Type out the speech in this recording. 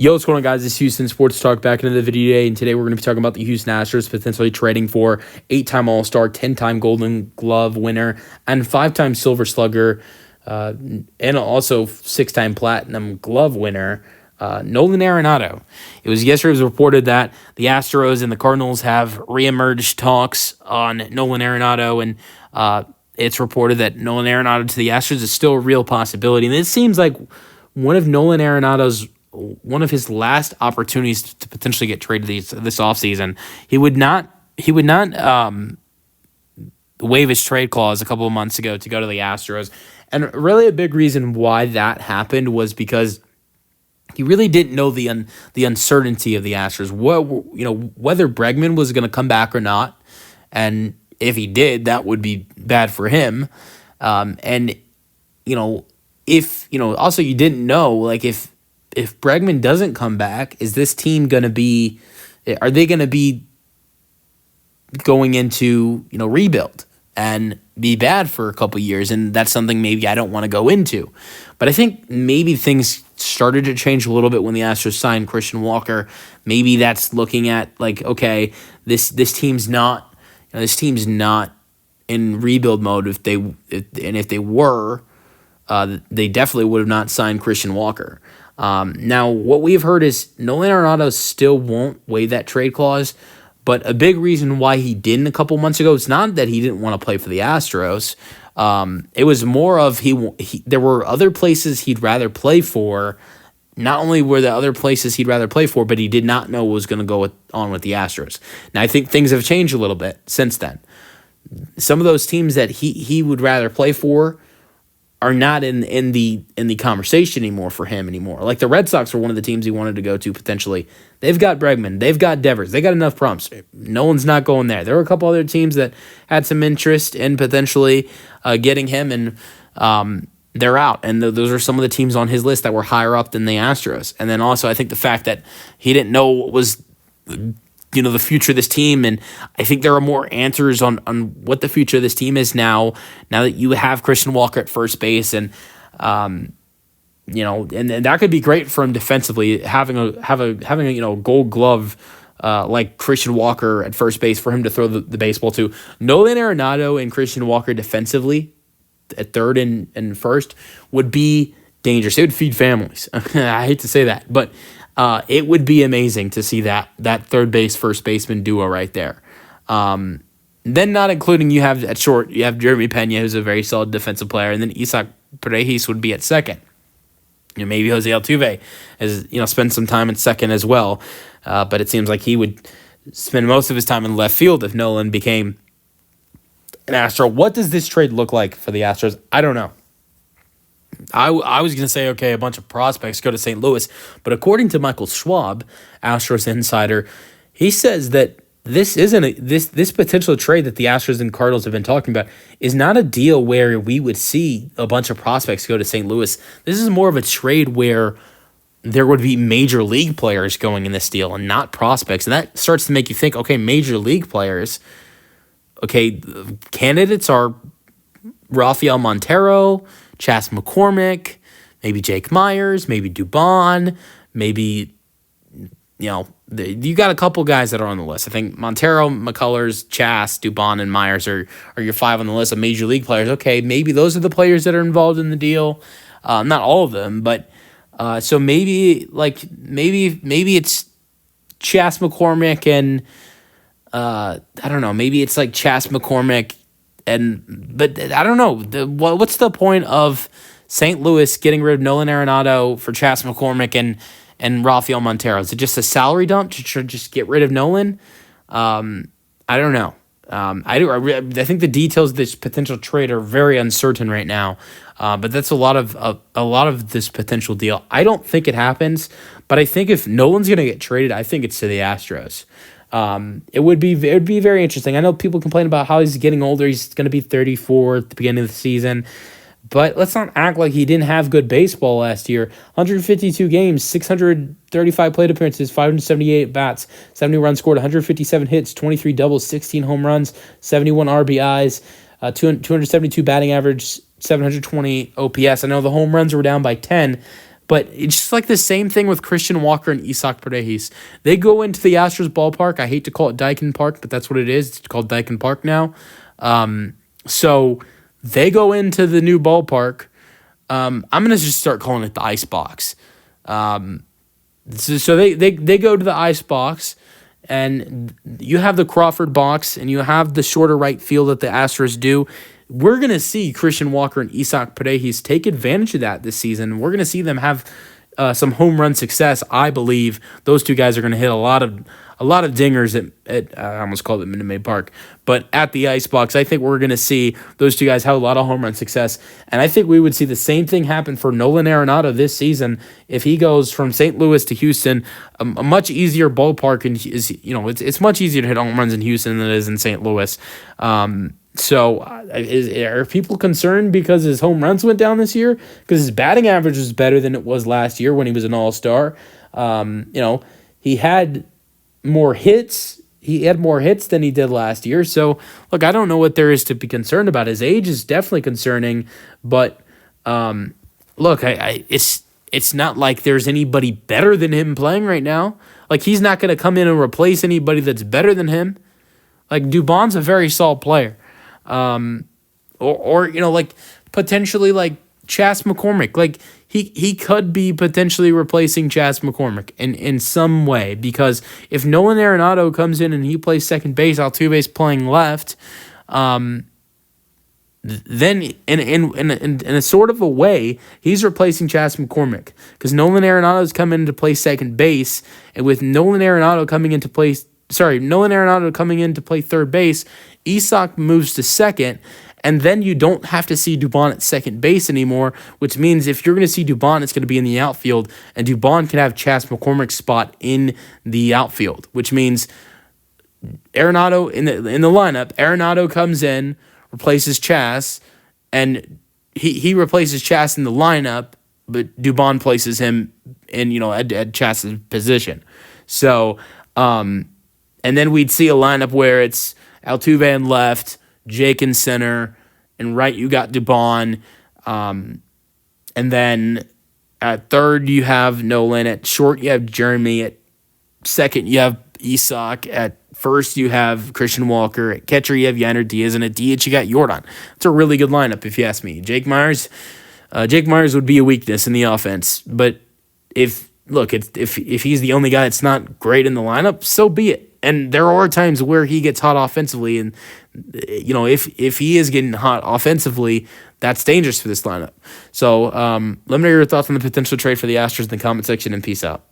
Yo, what's going on, guys? This is Houston Sports Talk back into the video today, and today we're going to be talking about the Houston Astros potentially trading for 8-time All-Star, 10-time Golden Glove winner, and 5-time Silver Slugger, and also 6-time Platinum Glove winner, Nolan Arenado. Yesterday was reported that the Astros and the Cardinals have reemerged talks on Nolan Arenado, and it's reported that Nolan Arenado to the Astros is still a real possibility. And it seems like one of his last opportunities to potentially get traded this offseason. He would not waive his trade clause a couple of months ago to go to the Astros. And really a big reason why that happened was because he really didn't know the uncertainty of the Astros. Whether Bregman was going to come back or not. And if he did, that would be bad for him. Also you didn't know, like, if Bregman doesn't come back, is this team going to be – are they going to be going into, rebuild and be bad for a couple years? And that's something maybe I don't want to go into. But I think maybe things started to change a little bit when the Astros signed Christian Walker. Maybe that's looking at, like, okay, this team's not – this team's not in rebuild mode. If they were, they definitely would have not signed Christian Walker. Now, what we've heard is Nolan Arenado still won't waive that trade clause, but a big reason why he didn't a couple months ago, it's not that he didn't want to play for the Astros. It was more of there were other places he'd rather play for. Not only were there other places he'd rather play for, but he did not know what was going to go on with the Astros. Now, I think things have changed a little bit since then. Some of those teams that he would rather play for are not in the conversation anymore for him anymore. Like the Red Sox are one of the teams he wanted to go to potentially. They've got Bregman. They've got Devers. They got enough problems. No one's not going there. There were a couple other teams that had some interest in potentially getting him, and they're out. And those are some of the teams on his list that were higher up than the Astros. And then also I think the fact that he didn't know what was the future of this team, and I think there are more answers on what the future of this team is now that you have Christian Walker at first base, and and that could be great for him defensively, having a Gold Glove like Christian Walker at first base for him to throw the baseball to. Nolan Arenado and Christian Walker defensively at third and first would be dangerous. It would feed families. I hate to say that, but it would be amazing to see that third base, first baseman duo right there. Then not including you have at short, you have Jeremy Pena, who's a very solid defensive player, and then Isaac Paredes would be at second. Maybe Jose Altuve has spent some time at second as well, but it seems like he would spend most of his time in left field if Nolan became an Astro. What does this trade look like for the Astros? I don't know. I was going to say, okay, a bunch of prospects go to St. Louis, but according to Michael Schwab, Astros insider, he says that this potential trade that the Astros and Cardinals have been talking about is not a deal where we would see a bunch of prospects go to St. Louis. This is more of a trade where there would be major league players going in this deal and not prospects, and that starts to make you think, okay, major league players, okay, candidates are Rafael Montero, Chas McCormick, maybe Jake Myers, maybe Dubon, maybe, you got a couple guys that are on the list. I think Montero, McCullers, Chas, Dubon, and Myers are your 5 on the list of major league players. Okay, maybe those are the players that are involved in the deal. Not all of them, but so maybe it's Chas McCormick and I don't know, maybe it's like Chas McCormick. But I don't know. What's the point of St. Louis getting rid of Nolan Arenado for Chas McCormick and Rafael Montero? Is it just a salary dump to just get rid of Nolan? I don't know. I think the details of this potential trade are very uncertain right now. But that's a lot of this potential deal. I don't think it happens, but I think if Nolan's going to get traded, I think it's to the Astros. It would be very interesting. I know people complain about how he's getting older. He's going to be 34 at the beginning of the season. But let's not act like he didn't have good baseball last year. 152 games, 635 plate appearances, 578 bats, 70 runs scored, 157 hits, 23 doubles, 16 home runs, 71 RBIs, 272 batting average, 720 OPS. I know the home runs were down by 10, But it's just like the same thing with Christian Walker and Isaac Paredes. They go into the Astros ballpark. I hate to call it Daikin Park, but that's what it is. It's called Daikin Park now. So they go into the new ballpark. I'm going to just start calling it the ice box. So they go to the ice box, and you have the Crawford box, and you have the shorter right field that the Astros do. We're going to see Christian Walker and Isaac Paredes take advantage of that this season. We're going to see them have some home run success. I believe those two guys are going to hit a lot of dingers at I almost called it Minute Maid Park, but at the ice box. I think we're going to see those two guys have a lot of home run success, and I think we would see the same thing happen for Nolan Arenado this season if he goes from St. Louis to Houston. A much easier ballpark, and it's much easier to hit home runs in Houston than it is in St. Louis. So are people concerned because his home runs went down this year? Because his batting average was better than it was last year when he was an all-star. He had more hits. He had more hits than he did last year. So, look, I don't know what there is to be concerned about. His age is definitely concerning, but look, it's not like there's anybody better than him playing right now. Like, he's not going to come in and replace anybody that's better than him. Like, Dubon's a very solid player. Or potentially like Chas McCormick. Like, he could be potentially replacing Chas McCormick in some way, because if Nolan Arenado comes in and he plays second base, Altuve's playing left, then in a sort of a way, he's replacing Chas McCormick, because Nolan Arenado's coming in to play second base, and with Nolan Arenado coming in to play third base, Isak moves to second, and then you don't have to see Dubon at second base anymore, which means if you're going to see Dubon, it's going to be in the outfield, and Dubon can have Chas McCormick's spot in the outfield, which means Arenado in the lineup, Arenado comes in, replaces Chas, and he replaces Chas in the lineup, but Dubon places him in, at Chas's position. So, and then we'd see a lineup where it's Altuve in left, Jake in center, and right you got Dubon. And then at third you have Nolan. At short you have Jeremy. At second you have Isak. At first you have Christian Walker. At catcher you have Yainer Diaz. And at DH you got Jordan. It's a really good lineup if you ask me. Jake Myers would be a weakness in the offense. But if he's the only guy that's not great in the lineup, so be it. And there are times where he gets hot offensively, and if he is getting hot offensively, that's dangerous for this lineup. So let me know your thoughts on the potential trade for the Astros in the comment section, and peace out.